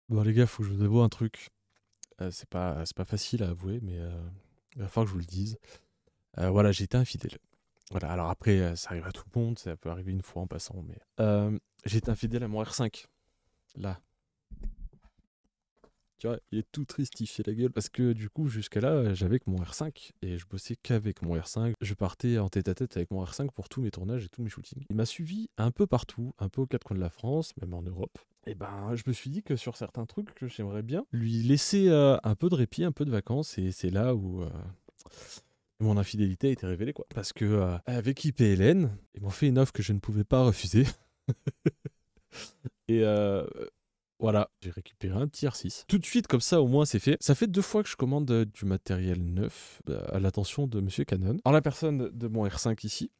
Bon les gars, faut que je vous avoue un truc. C'est pas facile à avouer, mais il va falloir que je vous le dise. Voilà, j'ai été infidèle. Voilà, alors après, ça arrive à tout le monde, ça peut arriver une fois en passant, mais j'ai été infidèle à mon R5. Là, tu vois, il est tout triste, il fait la gueule. Parce que du coup, jusqu'à là, j'avais que mon R5 et je bossais qu'avec mon R5. Je partais en tête-à-tête avec mon R5 pour tous mes tournages et tous mes shootings. Il m'a suivi un peu partout, un peu aux quatre coins de la France, même en Europe. Et ben, je me suis dit que sur certains trucs, que j'aimerais bien lui laisser un peu de répit, un peu de vacances. Et c'est là où mon infidélité a été révélée, quoi. Parce que avec IPLN, ils m'ont fait une offre que je ne pouvais pas refuser. Et voilà, j'ai récupéré un tier 6. Tout de suite, comme ça, au moins, c'est fait. Ça fait 2 fois que je commande du matériel neuf à l'attention de Monsieur Canon. En la personne de mon R5 ici,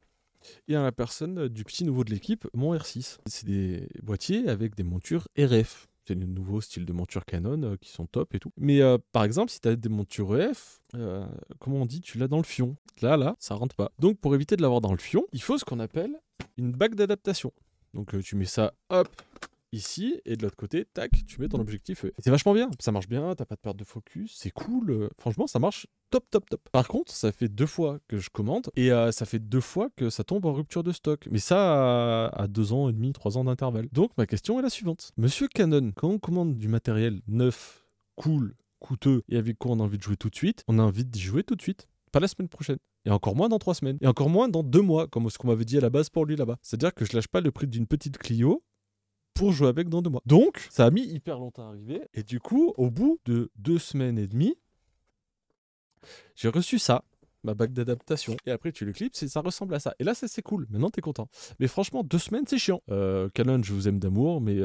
et en la personne du petit nouveau de l'équipe, mon R6. C'est des boîtiers avec des montures RF. C'est le nouveau style de monture Canon qui sont top et tout. Mais par exemple, si tu as des montures EF, comment on dit, tu l'as dans le fion. Là, ça rentre pas. Donc pour éviter de l'avoir dans le fion, il faut ce qu'on appelle une bague d'adaptation. Donc tu mets ça, hop, ici, et de l'autre côté, tac, tu mets ton objectif. Et c'est vachement bien, ça marche bien, t'as pas de perte de focus, c'est cool. Franchement, ça marche top, top, top. Par contre, ça fait 2 fois que je commande, et ça fait 2 fois que ça tombe en rupture de stock. Mais ça à 2 ans et demi, 3 ans d'intervalle. Donc ma question est la suivante. Monsieur Canon, quand on commande du matériel neuf, cool, coûteux, et avec quoi on a envie de jouer tout de suite, on a envie d'y jouer tout de suite. Pas la semaine prochaine. Et encore moins dans 3 semaines. Et encore moins dans 2 mois, comme ce qu'on m'avait dit à la base pour lui là-bas. C'est-à-dire que je lâche pas le prix d'une petite Clio pour jouer avec dans 2 mois. Donc, ça a mis hyper longtemps à arriver. Et du coup, au bout de 2 semaines et demie, j'ai reçu ça, ma bague d'adaptation. Et après, tu le clips, ça ressemble à ça. Et là, ça c'est cool. Maintenant, t'es content. Mais franchement, 2 semaines, c'est chiant. Canon, je vous aime d'amour, mais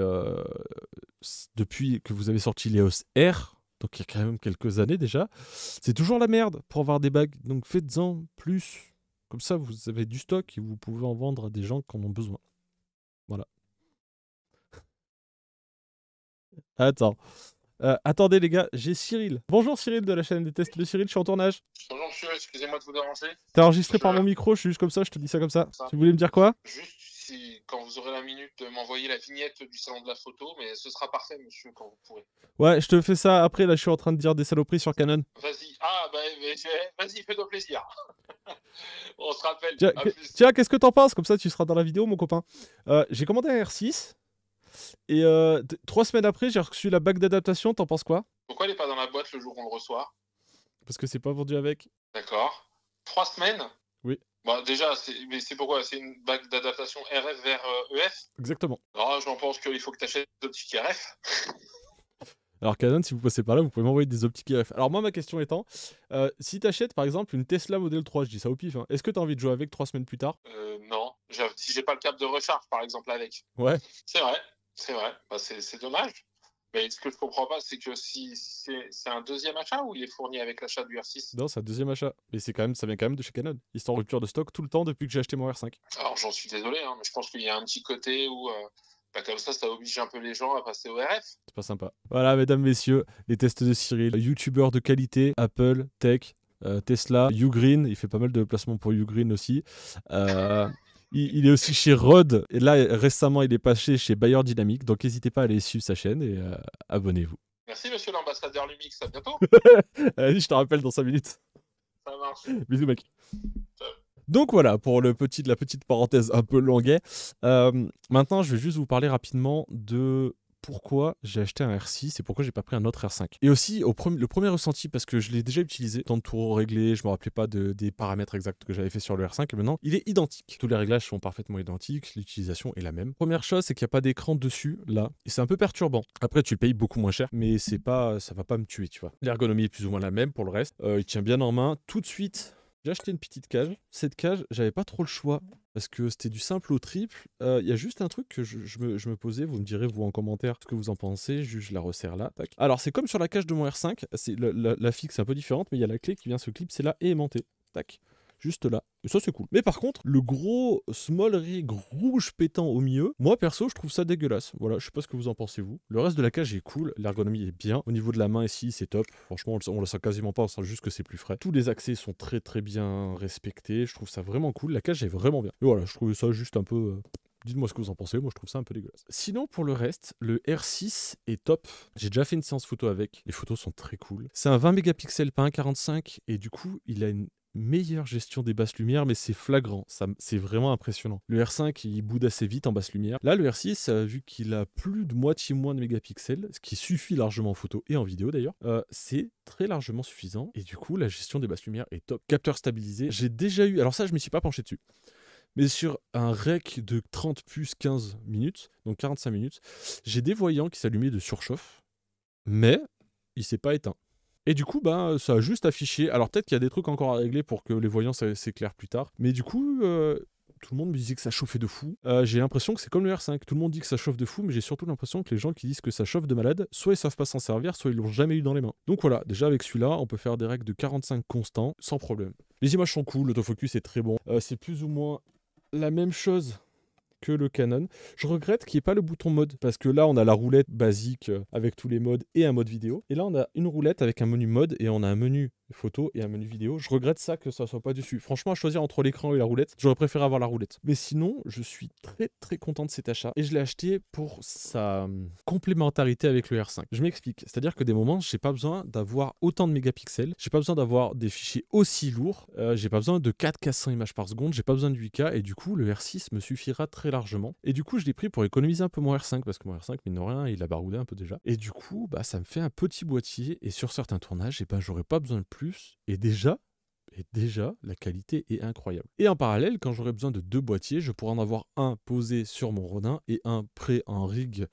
depuis que vous avez sorti l'EOS R, donc il y a quand même quelques années déjà, c'est toujours la merde pour avoir des bagues. Donc faites-en plus. Comme ça, vous avez du stock et vous pouvez en vendre à des gens qui en ont besoin. Voilà. Attends. Attendez les gars, j'ai Cyril. Bonjour Cyril de la chaîne des tests de Cyril, je suis en tournage. Bonjour monsieur, excusez-moi de vous déranger. T'es enregistré par Je- mon micro, je suis juste comme ça, je te dis ça comme ça. ça. Tu voulais me dire quoi? Juste si, quand vous aurez la minute, de m'envoyer la vignette du salon de la photo, mais ce sera parfait monsieur quand vous pourrez. Ouais, je te fais ça après, là je suis en train de dire des saloperies sur Canon. Vas-y, vas-y, fais-toi plaisir. On se rappelle, Tiens, à plus. tiens, qu'est-ce que t'en penses? Comme ça tu seras dans la vidéo mon copain. J'ai commandé un R6 et 3 semaines après j'ai reçu la bague d'adaptation, t'en penses quoi? Pourquoi il n'est pas dans la boîte le jour où on le reçoit? Parce que c'est pas vendu avec. D'accord. 3 semaines? Oui, Bon, déjà, mais c'est pourquoi? C'est une bague d'adaptation RF vers EF? exactement. Alors, j'en pense qu'il faut que tu achètes des optiques RF. Alors Canon, si vous passez par là, vous pouvez m'envoyer des optiques RF. Alors moi, ma question étant, si t'achètes par exemple une Tesla Model 3, je dis ça au pif, hein, est-ce que t'as envie de jouer avec 3 semaines plus tard? Non, si j'ai pas le câble de recharge par exemple avec. Ouais. C'est vrai, c'est vrai. Bah, c'est dommage. Mais ce que je comprends pas, c'est que si c'est un deuxième achat ou il est fourni avec l'achat du R6? Non, c'est un deuxième achat. Mais c'est quand même, ça vient quand même de chez Canon. Ils sont en rupture de stock tout le temps depuis que j'ai acheté mon R5. Alors j'en suis désolé, hein, mais je pense qu'il y a un petit côté où bah, comme ça oblige un peu les gens à passer au RF. C'est pas sympa. Voilà, mesdames, messieurs, les tests de Cyril. YouTubeur de qualité, Apple, Tech, Tesla, Ugreen. Il fait pas mal de placements pour Ugreen aussi. Euh, il est aussi chez Rode. Et là, récemment, il est passé chez Bayer Dynamic. Donc, n'hésitez pas à aller suivre sa chaîne et abonnez-vous. Merci monsieur l'ambassadeur Lumix, à bientôt. Allez, je te rappelle dans 5 minutes. Ça marche. Bisous, mec. Ciao. Donc voilà, pour la petite parenthèse un peu longuet. Maintenant, je vais juste vous parler rapidement de pourquoi j'ai acheté un R6 et pourquoi j'ai pas pris un autre R5. Et aussi, le premier ressenti, parce que je l'ai déjà utilisé, temps de tour réglé, je me rappelais pas des paramètres exacts que j'avais fait sur le R5, et maintenant, il est identique. Tous les réglages sont parfaitement identiques, l'utilisation est la même. Première chose, c'est qu'il n'y a pas d'écran dessus, là, et c'est un peu perturbant. Après, tu le payes beaucoup moins cher, mais c'est pas, ça va pas me tuer, tu vois. L'ergonomie est plus ou moins la même pour le reste. Il tient bien en main. Tout de suite, j'ai acheté une petite cage. Cette cage, j'avais pas trop le choix parce que c'était du simple au triple. Il y a juste un truc que je me posais. Vous me direz, vous en commentaire, ce que vous en pensez. Juste, je la resserre là. Tac. Alors, c'est comme sur la cage de mon R5. La fixe est un peu différente, mais il y a la clé qui vient se clipser là et aimanter. Tac. Juste là. Et ça, c'est cool. Mais par contre, le gros small rig rouge pétant au milieu, moi perso, je trouve ça dégueulasse. Voilà, je sais pas ce que vous en pensez, vous. Le reste de la cage est cool, l'ergonomie est bien. Au niveau de la main ici, c'est top. Franchement, on le sent quasiment pas, on sent juste que c'est plus frais. Tous les accès sont très très bien respectés. Je trouve ça vraiment cool. La cage est vraiment bien. Et voilà, je trouvais ça juste un peu Dites-moi ce que vous en pensez, moi je trouve ça un peu dégueulasse. Sinon pour le reste, le R6 est top. J'ai déjà fait une séance photo avec, les photos sont très cool. C'est un 20 mégapixels, pas un 45, et du coup il a une meilleure gestion des basses lumières, mais c'est flagrant, c'est vraiment impressionnant. Le R5 il boude assez vite en basse lumière. Là le R6, vu qu'il a plus de moitié moins de mégapixels, ce qui suffit largement en photo et en vidéo d'ailleurs, c'est très largement suffisant, et du coup la gestion des basses lumières est top. Capteur stabilisé, j'ai déjà eu, alors ça je me suis pas penché dessus, mais sur un rec de 30 plus 15 minutes, donc 45 minutes, j'ai des voyants qui s'allumaient de surchauffe, mais il s'est pas éteint. Et du coup, ça a juste affiché. Alors peut-être qu'il y a des trucs encore à régler pour que les voyants s'éclairent plus tard. Mais du coup, tout le monde me disait que ça chauffait de fou. J'ai l'impression que c'est comme le R5. Tout le monde dit que ça chauffe de fou, mais j'ai surtout l'impression que les gens qui disent que ça chauffe de malade, soit ils savent pas s'en servir, soit ils l'ont jamais eu dans les mains. Donc voilà, déjà avec celui-là, on peut faire des règles de 45 constants sans problème. Les images sont cool, l'autofocus est très bon. C'est plus ou moins la même chose que le Canon. Je regrette qu'il n'y ait pas le bouton mode, parce que là on a la roulette basique avec tous les modes et un mode vidéo, et là on a une roulette avec un menu mode et on a un menu photo et un menu vidéo. Je regrette ça que ça soit pas dessus. Franchement, à choisir entre l'écran et la roulette, j'aurais préféré avoir la roulette. Mais sinon, je suis très très content de cet achat, et je l'ai acheté pour sa complémentarité avec le R5. Je m'explique, c'est-à-dire que des moments, j'ai pas besoin d'avoir autant de mégapixels, j'ai pas besoin d'avoir des fichiers aussi lourds, j'ai pas besoin de 4K 100 images par seconde, j'ai pas besoin de 8K, et du coup le R6 me suffira très largement. Et du coup, je l'ai pris pour économiser un peu mon R5, parce que mon R5, mine de rien, il a baroudé un peu déjà. Et du coup, ça me fait un petit boîtier, et sur certains tournages, j'aurais pas besoin de plus. Et déjà, la qualité est incroyable. Et en parallèle, quand j'aurai besoin de 2 boîtiers, je pourrai en avoir un posé sur mon Ronin et un prêt en rig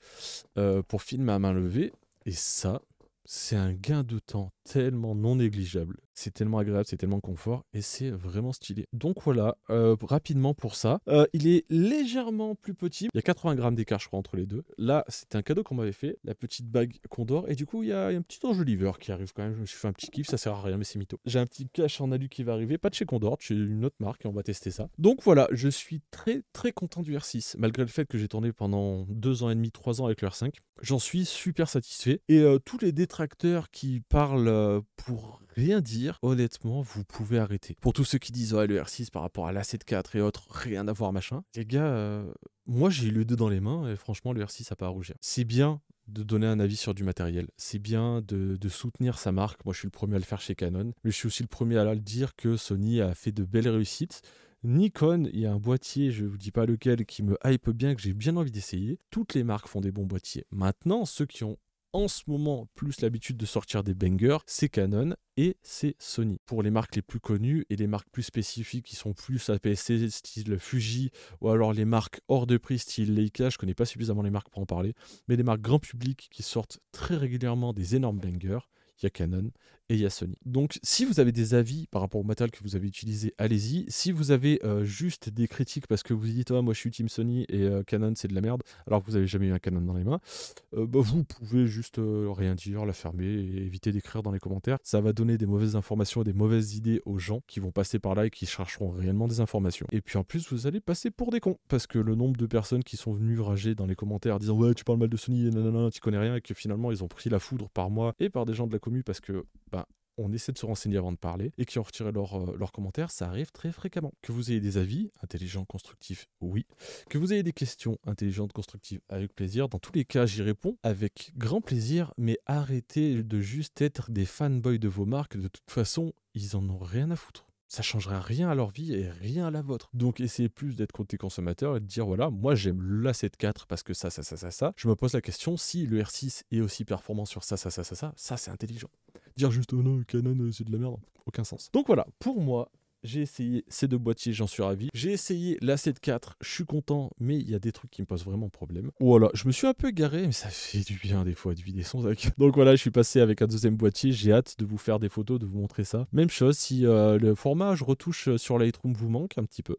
pour filmer à main levée. Et ça, c'est un gain de temps tellement non négligeable. C'est tellement agréable, c'est tellement confort, et c'est vraiment stylé. Donc voilà, rapidement pour ça. Il est légèrement plus petit. Il y a 80 grammes d'écart, je crois, entre les deux. Là, c'était un cadeau qu'on m'avait fait, la petite bague Condor. Et du coup, il y a un petit enjoliveur qui arrive quand même. Je me suis fait un petit kiff, ça sert à rien, mais c'est mytho. J'ai un petit cache en alu qui va arriver, pas de chez Condor, de chez une autre marque, et on va tester ça. Donc voilà, je suis très très content du R6, malgré le fait que j'ai tourné pendant 2 ans et demi, 3 ans avec le R5. J'en suis super satisfait. Et tous les détracteurs qui parlent pour rien dire, honnêtement, vous pouvez arrêter. Pour tous ceux qui disent le R6 par rapport à l'A7 IV et autres, rien à voir machin, les gars, moi j'ai eu le 2 dans les mains, et franchement le R6 a pas à rougir. C'est bien de donner un avis sur du matériel, c'est bien de soutenir sa marque. Moi je suis le premier à le faire chez Canon, mais je suis aussi le premier à le dire que Sony a fait de belles réussites. Nikon, il y a un boîtier, je ne vous dis pas lequel, qui me hype bien, que j'ai bien envie d'essayer. Toutes les marques font des bons boîtiers. Maintenant, ceux qui ont en ce moment plus l'habitude de sortir des bangers, c'est Canon et c'est Sony. Pour les marques les plus connues et les marques plus spécifiques qui sont plus APS-C style Fuji, ou alors les marques hors de prix style Leica, je connais pas suffisamment les marques pour en parler, mais les marques grand public qui sortent très régulièrement des énormes bangers, il y a Canon et il y a Sony. Donc si vous avez des avis par rapport au matériel que vous avez utilisé, allez-y. Si vous avez juste des critiques parce que vous dites moi je suis team Sony et Canon c'est de la merde, alors que vous n'avez jamais eu un Canon dans les mains, vous pouvez juste rien dire, la fermer et éviter d'écrire dans les commentaires. Ça va donner des mauvaises informations et des mauvaises idées aux gens qui vont passer par là et qui chercheront réellement des informations. Et puis en plus vous allez passer pour des cons, parce que le nombre de personnes qui sont venues rager dans les commentaires disant ouais tu parles mal de Sony, nanana, tu connais rien, et que finalement ils ont pris la foudre par moi et par des gens de la commu parce que on essaie de se renseigner avant de parler, et qui ont retiré leurs commentaires, ça arrive très fréquemment. Que vous ayez des avis intelligents, constructifs, oui. Que vous ayez des questions intelligentes, constructives, avec plaisir. Dans tous les cas, j'y réponds avec grand plaisir, mais arrêtez de juste être des fanboys de vos marques. De toute façon, ils en ont rien à foutre. Ça changera rien à leur vie et rien à la vôtre. Donc essayez plus d'être côté consommateur et de dire voilà, moi j'aime l'A7 IV parce que ça. Je me pose la question si le R6 est aussi performant sur ça c'est intelligent. Dire juste oh non, Canon c'est de la merde, aucun sens. Donc voilà, pour moi, j'ai essayé ces 2 boîtiers, j'en suis ravi. J'ai essayé l'A7 IV, je suis content, mais il y a des trucs qui me posent vraiment problème. Voilà, je me suis un peu égaré, mais ça fait du bien des fois de vider son sac. Donc voilà, je suis passé avec un 2e boîtier, j'ai hâte de vous faire des photos, de vous montrer ça. Même chose, si le format je retouche sur Lightroom vous manque un petit peu,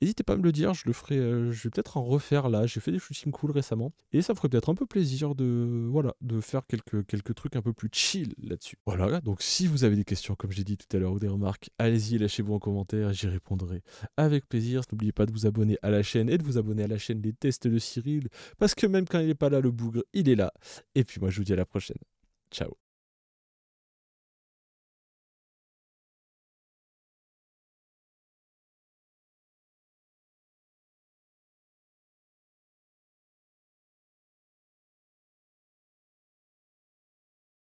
n'hésitez pas à me le dire, je le ferai, je vais peut-être en refaire là. J'ai fait des shootings cool récemment, et ça me ferait peut-être un peu plaisir de faire quelques trucs un peu plus chill là-dessus. Voilà, donc si vous avez des questions, comme j'ai dit tout à l'heure, ou des remarques, allez-y, lâchez-vous en commentaire, j'y répondrai avec plaisir. N'oubliez pas de vous abonner à la chaîne et de vous abonner à la chaîne des tests de Cyril, parce que même quand il n'est pas là, le bougre, il est là. Et puis moi, je vous dis à la prochaine. Ciao.